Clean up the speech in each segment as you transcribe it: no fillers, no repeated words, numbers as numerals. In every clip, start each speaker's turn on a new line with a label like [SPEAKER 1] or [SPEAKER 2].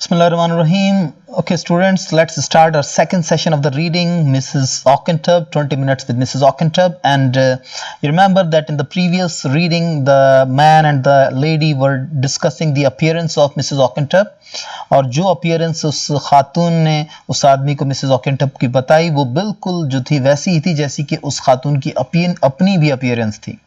[SPEAKER 1] Bismillahirrahmanirrahim. Okay, students, let's start our second session of the reading, Mrs. Ockentub, 20 minutes with Mrs. Ockentub. And you remember that in the previous reading, the man and the lady were discussing the appearance of Mrs. Ockentub. और जो appearance उस खातून ने उस आदमी को Mrs ऑकेंटब की बताई वो बिल्कुल जो थी वैसी ही थी जैसी कि उस खातून की अपनी भी अपीयरेंस थी।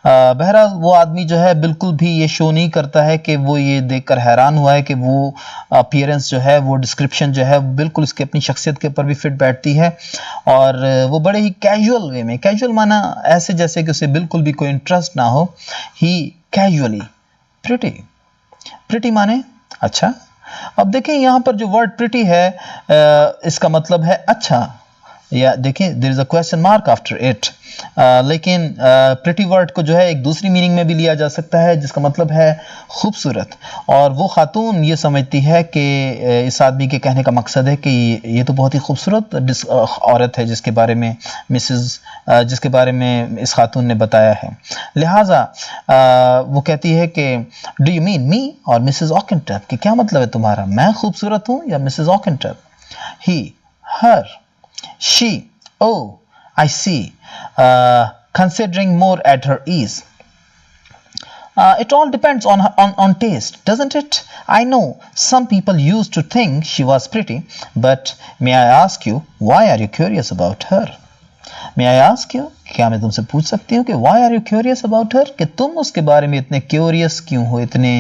[SPEAKER 1] बहरहाल वो आदमी जो है बिल्कुल भी ये शो नहीं करता है कि वो ये देखकर हैरान हुआ है कि वो अपीयरेंस जो है, वो डिस्क्रिप्शन जो है बिल्कुल उसकी अपनी शख्सियत के ऊपर भी फिट बैठती है। और वो बड़े ही कैजुअल वे में, कैजुअल माना ऐसे जैसे कि उसे बिल्कुल भी कोई इंटरेस्ट ना हो, ही कैजुअली प्रिटी माने अच्छा। अब देखें यहाँ पर जो वर्ड प्रिटी है इसका मतलब है अच्छा, या देखिए there is a question mark after it. लेकिन प्रिटी वर्ड को जो है एक दूसरी मीनिंग में भी लिया जा सकता है जिसका मतलब है खूबसूरत। और वो खातून ये समझती है कि इस आदमी के कहने का मकसद है कि ये तो बहुत ही खूबसूरत औरत है जिसके बारे में जिसके बारे में इस खातून ने बताया है। लिहाजा वो कहती है कि डू यू मीन मी और मिसेस ऑकेंटब, कि क्या मतलब है तुम्हारा, मैं खूबसूरत हूँ या मिसेस ऑकेंटब। He, her, she, oh, I see, considering more at her ease. It all depends on taste, doesn't it? I know some people used to think she was pretty, but may I ask you, why are you curious about her? May I ask you, क्या मैं तुमसे पूछ सकती हूँ कि why are you curious about her, कि तुम उसके बारे में इतने क्यूरियस क्यों हो, इतने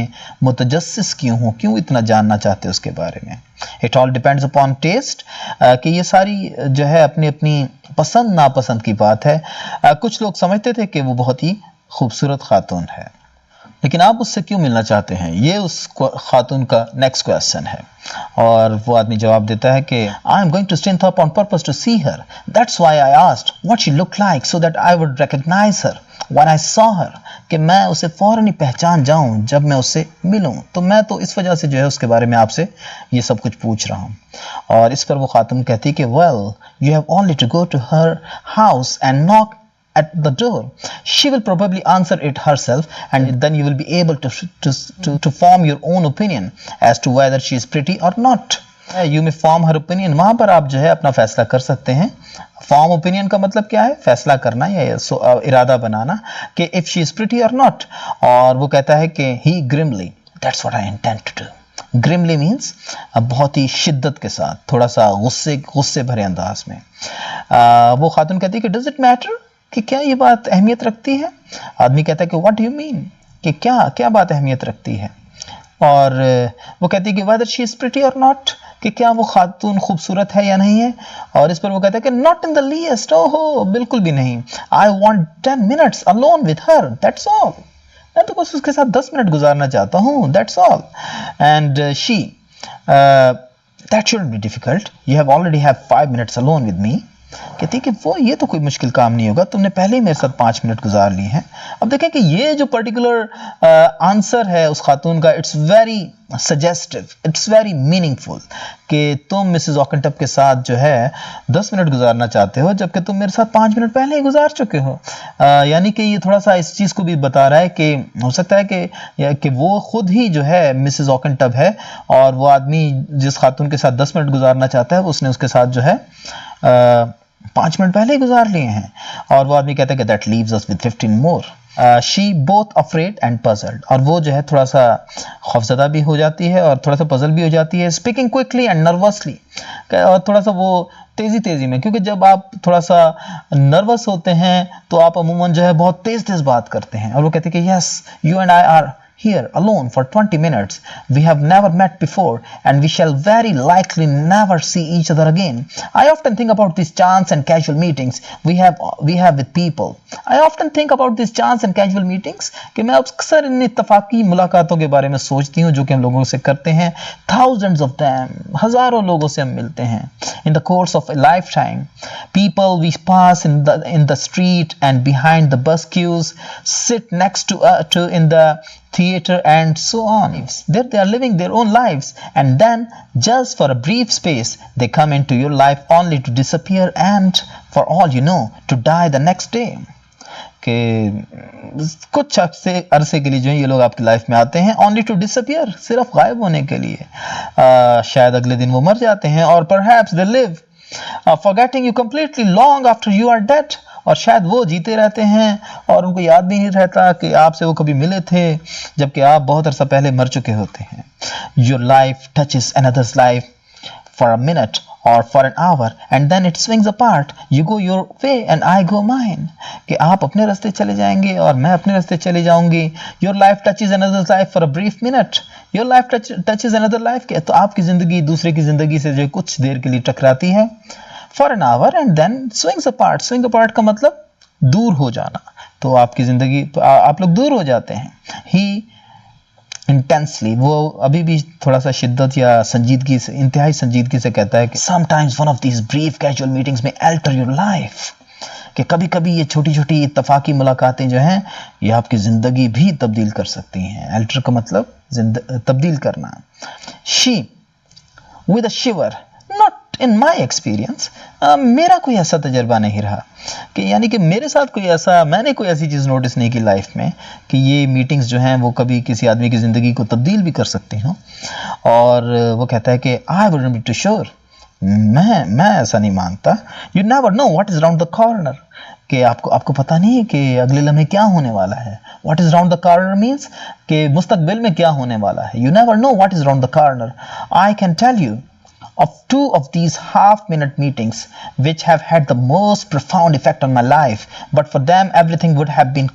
[SPEAKER 1] मुतजस्सिस क्यों हो, क्यों इतना जानना चाहते हो उसके बारे में। It all depends upon taste, कि ये सारी जो है अपनी अपनी पसंद नापसंद की बात है। कुछ लोग समझते थे कि वो बहुत ही खूबसूरत खातून है, लेकिन आप उससे क्यों मिलना चाहते हैं, ये उस खातून का नेक्स्ट क्वेश्चन है। और वो आदमी जवाब देता है कि I am going to strength on purpose to see her, that's why I asked what she look like so that I would recognise her when I saw her, कि मैं उसे फौरन ही पहचान जाऊं जब मैं उससे मिलूं। तो मैं तो इस वजह से जो है उसके बारे में आपसे ये सब कुछ पूछ रहा हूं। और इस पर वो खातून कहती कि well you have only to go to her house and knock at the door. She will probably answer it herself, and then you will be able to form your own opinion as to whether she is pretty or not. You may form her opinion. वहाँ पर आप जो है अपना फैसला कर सकते हैं। फॉर्म ओपिनियन का मतलब क्या है, फैसला करना या इरादा बनाना कि if she is pretty or not। और वो कहता है कि he grimly, that's what I intend to do. Grimly means बहुत ही शिद्दत के साथ, थोड़ा सा गुस्से भरे अंदाज में। वो खातून कहती है कि does it matter, कि क्या ये बात अहमियत रखती है। आदमी कहता है कि व्हाट डू यू मीन, कि क्या बात अहमियत रखती है। और वो कहती है कि whether she is pretty or not, कि क्या वो खातून खूबसूरत है या नहीं है। और इस पर वो कहता है कि not in the least, ओहो बिल्कुल भी नहीं। I want 10 minutes alone with her, that's all। मैं तो बस उसके साथ 10 मिनट गुजारना चाहता हूँ, that's all। And she, that shouldn't be difficult, you have already have 5 minutes alone with me। कहती कि वो ये तो कोई मुश्किल काम नहीं होगा, तुमने पहले ही मेरे साथ 5 मिनट गुजार लिए हैं। अब देखें कि ये जो पर्टिकुलर आंसर है उस खातून का, it's very suggestive, it's very meaningful, कि तुम मिसेस ऑकेंटब के साथ जो है 10 मिनट गुजारना चाहते हो जबकि तुम मेरे साथ 5 मिनट पहले ही गुजार चुके हो। यानी कि ये थोड़ा सा इस चीज़ को भी बता रहा है कि हो सकता है कि वो खुद ही जो है मिसेस ऑकेंटब है और वो आदमी जिस खातून के साथ 10 मिनट गुजारना चाहता है उसने उसके साथ जो है 5 मिनट पहले ही गुजार लिए हैं। और वो आदमी कहता है कि that leaves us with 15 more. She both afraid and puzzled, और वो जो है थोड़ा सा खौफजदा भी हो जाती है और थोड़ा सा पजल भी हो जाती है। स्पीकिंग क्विकली एंड नर्वसली, और थोड़ा सा वो तेज़ी में, क्योंकि जब आप थोड़ा सा नर्वस होते हैं तो आप अमूमन जो है बहुत तेज़ बात करते हैं। और वो कहते हैं कि yes you and I R here alone for 20 minutes. We have never met before and we shall very likely never see each other again. I often think about these chance and casual meetings we have with people. I often think about these chance and casual meetings, कि मैं अक्सर इन इत्तफाकी मुलाकातों के बारे में सोचती हूँ जो कि हम लोगों से करते हैं। Thousands of them, हजारों लोगों से हम मिलते हैं। In the course of a lifetime, people we pass in the street and behind the bus queues, sit next to in the theater and so on. There they are living their own lives, and then just for a brief space they come into your life only to disappear and for all you know to die the next day. कि कुछ अरसे के लिए जो है ये लोग आपकी लाइफ में आते हैं, ओनली टू डिसअपियर, सिर्फ गायब होने के लिए। शायद अगले दिन वो मर जाते हैं, और perhaps they live forgetting you completely long after you are dead, और शायद वो जीते रहते हैं और उनको याद भी नहीं रहता कि आपसे वो कभी मिले थे, जबकि आप बहुत अरसा पहले मर चुके होते हैं। Your life touches another's life for a minute or for an hour and then it swings apart, you go your way and I go mine, कि आप अपने रास्ते चले जाएंगे और मैं अपने रास्ते चली जाऊंगी। your life touches another's life for a brief minute, your life touches another life, के तो आपकी जिंदगी दूसरे की जिंदगी से जो कुछ देर के लिए टकराती है, for an hour and then swings apart, swing apart का मतलब दूर हो जाना, तो आपकी जिंदगी आप लोग दूर हो जाते हैं। he इंटेंसली, वो अभी भी थोड़ा सा शिद्दत या संजीदगी से, इंतहाई संजीदगी से कहता है कि sometimes one of these brief casual meetings में अल्टर योर लाइफ, कि कभी कभी ये छोटी छोटी इत्तफाकी मुलाकातें जो हैं ये आपकी ज़िंदगी भी तब्दील कर सकती हैं। अल्टर का मतलब तब्दील करना। She with a shiver, not in my experience, मेरा कोई ऐसा तजर्बा नहीं रहा, कि यानी कि मेरे साथ कोई ऐसा, मैंने कोई ऐसी चीज़ नोटिस नहीं की लाइफ में कि ये मीटिंग्स जो हैं वो कभी किसी आदमी की ज़िंदगी को तब्दील भी कर सकती हों। और वो कहता है कि I wouldn't be too sure, मैं ऐसा नहीं मानता। You never know what is round the corner, कि आपको पता नहीं है कि अगले लम्हे क्या होने वाला है। What is round the corner means कि मुस्तकबिल में क्या होने वाला है। You never know what is round the corner. I can tell you of two of these half-minute meetings which have had the most profound effect on my life, but for them everything would have been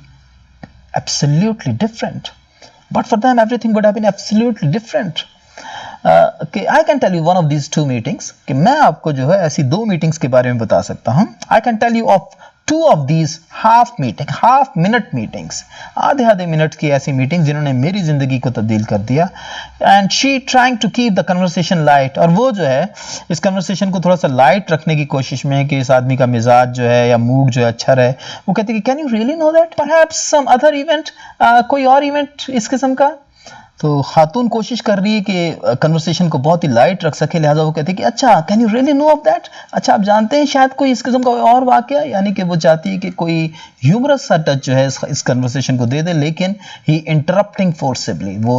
[SPEAKER 1] absolutely different. कि I can tell you one of these two meetings, कि मैं आपको जो है ऐसी दो meetings के बारे में बता सकता हूँ। I can tell you of two of these half minute meetings, आधे मिनट की ऐसी मीटिंग जिन्होंने मेरी जिंदगी को तब्दील कर दिया। And she trying to keep the conversation light, और वो जो है इस कन्वर्सेशन को थोड़ा सा लाइट रखने की कोशिश में कि इस आदमी का मिजाज जो है या मूड जो है अच्छा रहे। वो कहती है कि can you really know that, perhaps some other event, कोई और इवेंट इस किस्म का। तो खातून कोशिश कर रही है कि कन्वर्सेशन को बहुत ही लाइट रख सके, लिहाजा वो कहती है कि अच्छा, can you really know of that, अच्छा आप जानते हैं शायद कोई इस किस्म का और वाकया, यानी कि वो चाहती है कि कोई ह्यूमरस सा टच जो है इस कन्वर्सेशन को दे दे, लेकिन ही इंटरप्टिंग फोर्सिबली, वो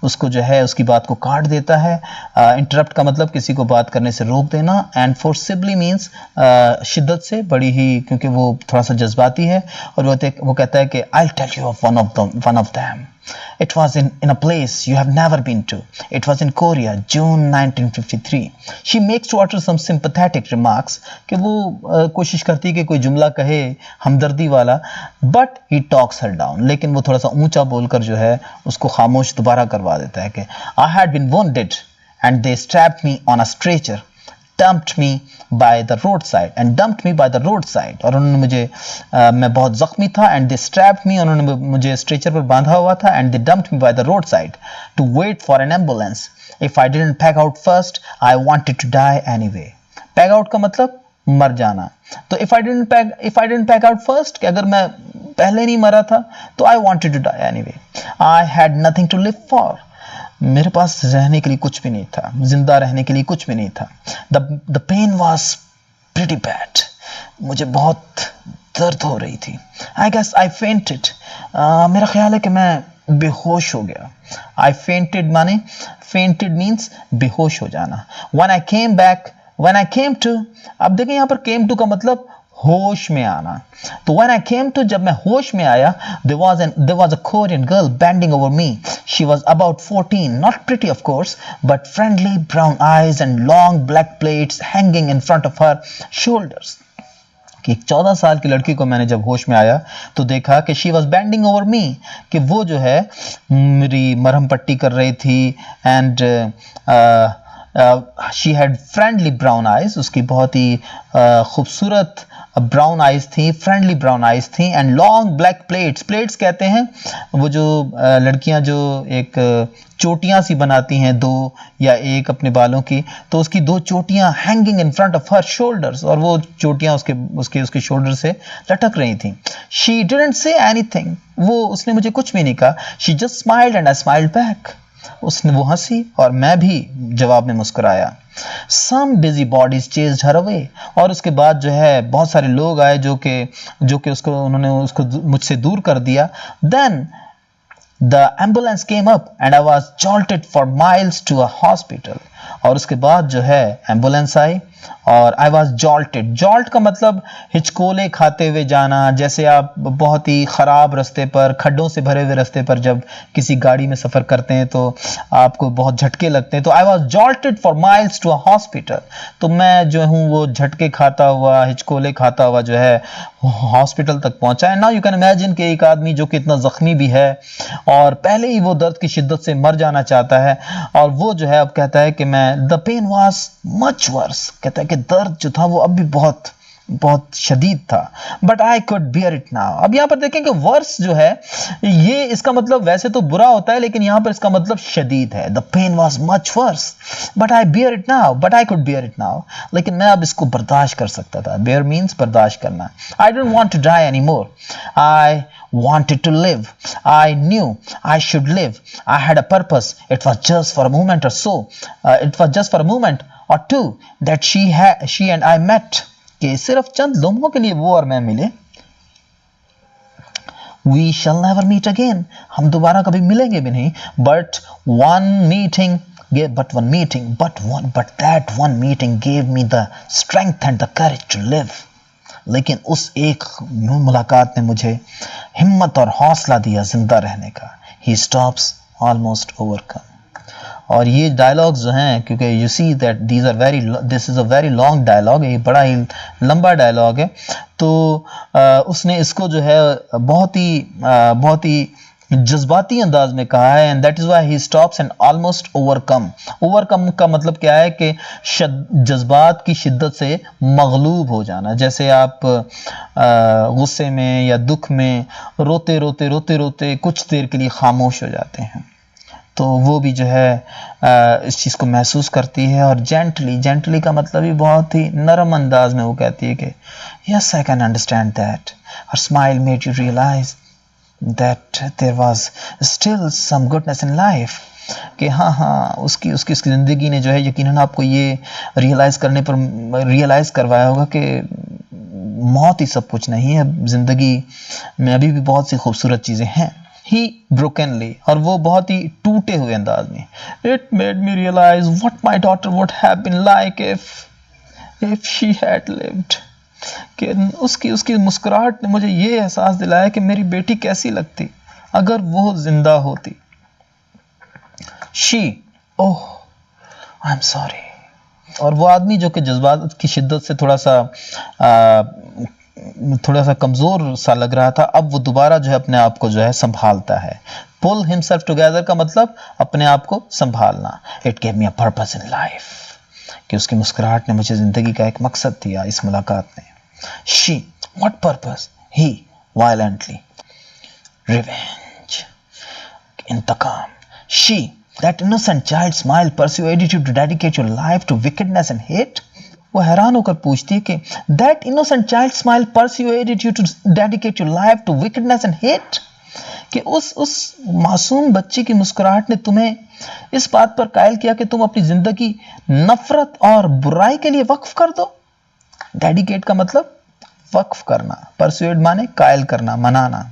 [SPEAKER 1] उसको जो है उसकी बात को काट देता है। इंटरप्ट का मतलब किसी को बात करने से रोक देना, एंड फोर्सिबली मीन्स शिद्दत से, बड़ी ही, क्योंकि वो थोड़ा सा जज्बाती है। और वो कहता है कि I will tell you of one of them. It was in a place you have never been to. It was in Korea, June 1953. She makes to utter some sympathetic remarks, कि वो कोशिश करती है कि कोई जुमला कहे हमदर्दी वाला, but he talks her down. लेकिन वो थोड़ा सा ऊंचा बोलकर जो है उसको खामोश दोबारा करवा देता है कि I had been wounded and they strapped me on a stretcher. Dumped me by the roadside and dumped me by the roadside. और उन्होंने मुझे मैं बहुत ज़ख्मी था, and they strapped me, उन्होंने मुझे स्ट्रेचर पर बांधा हुआ था, and they dumped me by the roadside to wait for an ambulance. If I didn't pack out first, I wanted to die anyway. Pack out का मतलब मर जाना। तो if I didn't pack out first, कि अगर मैं पहले नहीं मरा था तो I wanted to die anyway. I had nothing to live for. मेरे पास रहने के लिए कुछ भी नहीं था, जिंदा रहने के लिए कुछ भी नहीं था। The pain was pretty bad. मुझे बहुत दर्द हो रही थी। I guess I fainted. मेरा ख्याल है कि मैं बेहोश हो गया। I fainted माने fainted means बेहोश हो जाना। When I came to, अब देखें यहाँ पर came to का मतलब होश में आना। तो when I came to, जब मैं होश में आया, there was a Korean girl bending over me. She was about 14, not pretty of course, but friendly brown eyes and long black plaits hanging in front of her shoulders. कि 14 साल की लड़की को मैंने जब होश में आया तो देखा कि she was bending over me, कि वो जो है मेरी मरहम पट्टी कर रही थी, and she had friendly brown eyes, उसकी बहुत ही खूबसूरत ब्राउन आइज थी, फ्रेंडली ब्राउन आइज थी, एंड लॉन्ग ब्लैक प्लेट्स कहते हैं वो जो लड़कियां जो एक चोटियां सी बनाती हैं, दो या एक अपने बालों की, तो उसकी दो चोटियां hanging in front of her shoulders, और वो चोटियां उसके शोल्डर से लटक रही थी। शी डिडंट से एनीथिंग, वो उसने मुझे कुछ भी नहीं कहा। She just smiled and I smiled back, उसने वो हंसी और मैं भी जवाब में मुस्कुराया। Some busy bodies chased her away, और उसके बाद जो है बहुत सारे लोग आए जो कि उसको उन्होंने उसको मुझसे दूर कर दिया। Then the ambulance came up and I was jolted for miles to a hospital, और उसके बाद जो है एम्बुलेंस आई और आई वॉज जॉल्टेड। जॉल्ट का मतलब हिचकोले खाते हुए जाना, जैसे आप बहुत ही ख़राब रास्ते पर, खड्डों से भरे हुए रास्ते पर जब किसी गाड़ी में सफ़र करते हैं तो आपको बहुत झटके लगते हैं। तो I was jolted for miles to a hospital, तो मैं जो हूँ वो झटके खाता हुआ, हिचकोले खाता हुआ जो है हॉस्पिटल तक पहुंचा। And now you can imagine कि एक आदमी जो कि इतना ज़ख्मी भी है और पहले ही वो दर्द की शिद्दत से मर जाना चाहता है, और वो जो है अब कहता है कि मैं the pain was much worse, कहता है कि दर्द जो था वो अब भी बहुत बहुत शदीद था, but I could bear it now. अब यहाँ पर देखें कि वर्स जो है ये इसका मतलब वैसे तो बुरा होता है, लेकिन यहाँ पर इसका मतलब शदीद है। The pain was much worse but I bear it now, but I could bear it now, लेकिन मैं अब इसको बर्दाश्त कर सकता था। बियर मीन्स बर्दाश्त करना। I don't want to die any more, I wanted to live. I knew I should live. I had a purpose. It was just for a moment or so. It was just for a moment or two that she and I met. कि सिर्फ चंद लम्हों के लिए वो और मैं मिले। We shall never meet again. हम दोबारा कभी मिलेंगे भी नहीं। But that one meeting gave me the strength and the courage to live. लेकिन उस एक मुलाकात ने मुझे हिम्मत और हौसला दिया जिंदा रहने का। He stops almost overcome. और ये डायलॉग्स जो हैं, क्योंकि you see that this is a very long dialogue, ये बड़ा ही लंबा डायलॉग है, तो उसने इसको जो है बहुत ही जज्बाती अंदाज में कहा है। And that is why he stops and almost overcome. Overcome का मतलब क्या है कि जज्बात की शिद्दत से मगलूब हो जाना। जैसे आप गुस्से में या दुख में रोते रोते कुछ देर के लिए खामोश हो जाते हैं, तो वो भी जो है इस चीज़ को महसूस करती है। और जेंटली का मतलब भी बहुत ही नरम अंदाज में वो कहती है कि yes I can understand that. Her smile made you realise that there was still some goodness in life, कि हाँ उसकी ज़िंदगी ने जो है यकीनन आपको ये रियलाइज़ करवाया होगा कि मौत ही सब कुछ नहीं है, ज़िंदगी में अभी भी बहुत सी खूबसूरत चीज़ें हैं। He brokenly, और वो बहुत ही टूटे हुए अंदाज में, It made me realize what my daughter would have been like if she had lived. कि उसकी मुस्कुराहट ने मुझे ये एहसास दिलाया कि मेरी बेटी कैसी लगती अगर वो जिंदा होती। She, oh, I'm sorry. और वो आदमी जो कि जज्बात की शिद्दत से थोड़ा सा कमज़ोर सा लग रहा था, अब वो दोबारा जो है अपने आप को जो है संभालता है। पुल हिमसेल्फ टुगेदर का मतलब अपने आप को संभालना। It gave me a purpose in life, कि उसकी मुस्कुराहट ने मुझे ज़िंदगी का एक मकसद दिया इस मुलाकात ने। She, what purpose? He, violently, revenge, इंतकाम। She, that innocent child smile persuaded you to dedicate your life to wickedness and hate. वो हैरान होकर पूछती है कि that innocent child smile persuaded you to dedicate your life to wickedness and hate, कि उस मासूम बच्ची की मुस्कुराहट ने तुम्हें इस बात पर कायल किया कि तुम अपनी जिंदगी नफरत और बुराई के लिए वक्फ कर दो। डेडिकेट का मतलब वक्फ करना, परसुएड माने कायल करना, मनाना।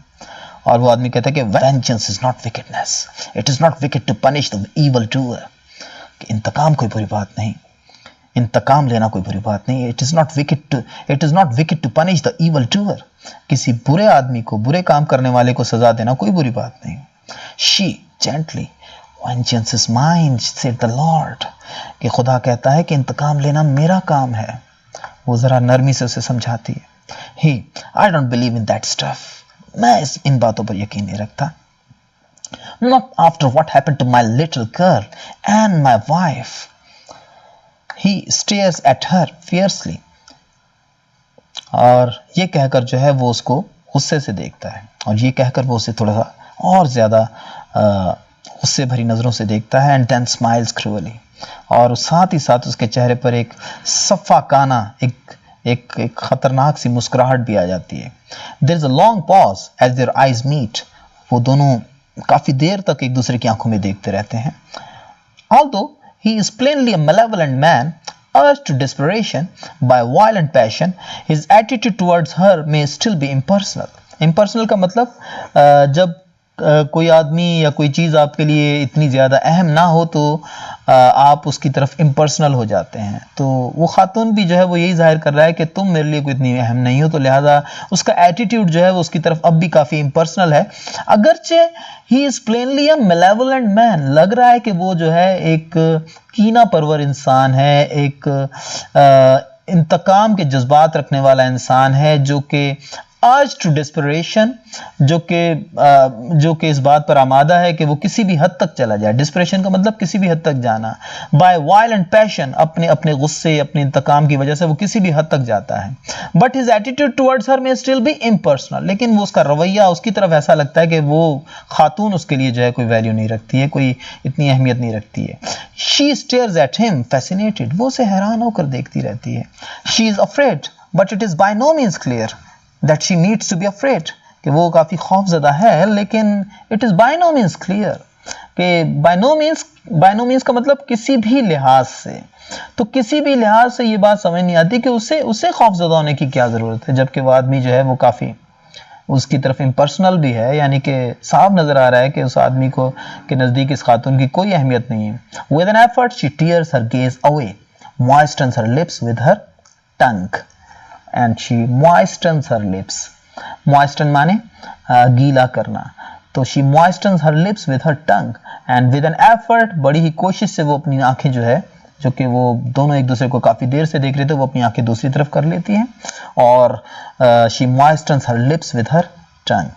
[SPEAKER 1] और वो आदमी कहता है कि vengeance is not wickedness, it is not wicked to punish the evil doer, कि इंतकाम कोई बुरी बात नहीं, इंतकाम लेना कोई बुरी बात नहीं। It is not wicked to punish the evil doer, किसी बुरे आदमी को, बुरे काम करने वाले को सजा देना कोई बुरी बात नहीं। She, gently, vengeance is mine said the Lord, कि खुदा कहता है कि इंतकाम लेना मेरा काम है। वो ज़रा नरमी से उसे समझाती है। He, I don't believe in that stuff, मैं इन बातों पर यकीन नहीं रखता। Not after what happened to my little girl and my wife. He stares at her fiercely, और ये कहकर जो है वो उसको गुस्से से देखता है, और ये कहकर वो उसे थोड़ा सा और ज़्यादा गुस्से भरी नज़रों से देखता है। and then smiles cruelly, और साथ ही साथ उसके चेहरे पर एक सफ़ाकाना, एक खतरनाक सी मुस्कुराहट भी आ जाती है। There is a long pause as their eyes meet, वो दोनों काफी देर तक एक दूसरे की आंखों में देखते रहते हैं. Although he is plainly a malevolent man, urged to desperation by violent passion, his attitude towards her may still be impersonal. Impersonal का मतलब जब कोई आदमी या कोई चीज़ आपके लिए इतनी ज़्यादा अहम ना हो तो आप उसकी तरफ इम्पर्सनल हो जाते हैं. तो वो खातून भी जो है वो यही जाहिर कर रहा है कि तुम मेरे लिए कोई इतनी अहम नहीं हो, तो लिहाजा उसका एटीट्यूड जो है वो उसकी तरफ अब भी काफ़ी इम्पर्सनल है. अगरचे he is plainly a malevolent man, लग रहा है कि वो जो है एक कीना परवर इंसान है, एक इंतकाम के जज्बात रखने वाला इंसान है, जो कि आज टू डिस्परेशन, जो कि इस बात पर आमादा है कि वो किसी भी हद तक चला जाए. डिस्परेशन का मतलब किसी भी हद तक जाना. बाय वायलेंट पैशन, अपने गुस्से, अपने इंतकाम की वजह से वो किसी भी हद तक जाता है. But his attitude towards her may still be impersonal, लेकिन वो उसका रवैया उसकी तरफ ऐसा लगता है कि वो खातून उसके लिए जो है कोई वैल्यू नहीं रखती है, कोई इतनी अहमियत नहीं रखती है. She stares at him fascinated, वो उसे हैरान होकर देखती रहती है. She is afraid but it is by no means clear that she needs to be afraid, कि वो काफ़ी खौफज़दा है, लेकिन it is by no means clear, कि by no means का मतलब किसी भी लिहाज से. तो किसी भी लिहाज से ये बात समझ नहीं आती कि उसे खौफज़दा होने की क्या ज़रूरत है, जबकि वो आदमी जो है वो काफ़ी उसकी तरफ इम्पर्सनल भी है, यानी कि साफ नज़र आ रहा है कि उस आदमी को के नज़दीक इस खातून की कोई अहमियत नहीं है. With an effort she tears her gaze away, moistens her lips with her tongue. And she moistens her lips. Moisten माने गीला करना. तो she moistens her lips with her tongue and with an effort, बड़ी ही कोशिश से वो अपनी आंखें जो है, जो कि वो दोनों एक दूसरे को काफ़ी देर से देख रहे थे, वो अपनी आंखें दूसरी तरफ कर लेती हैं और she moistens her lips with her tongue.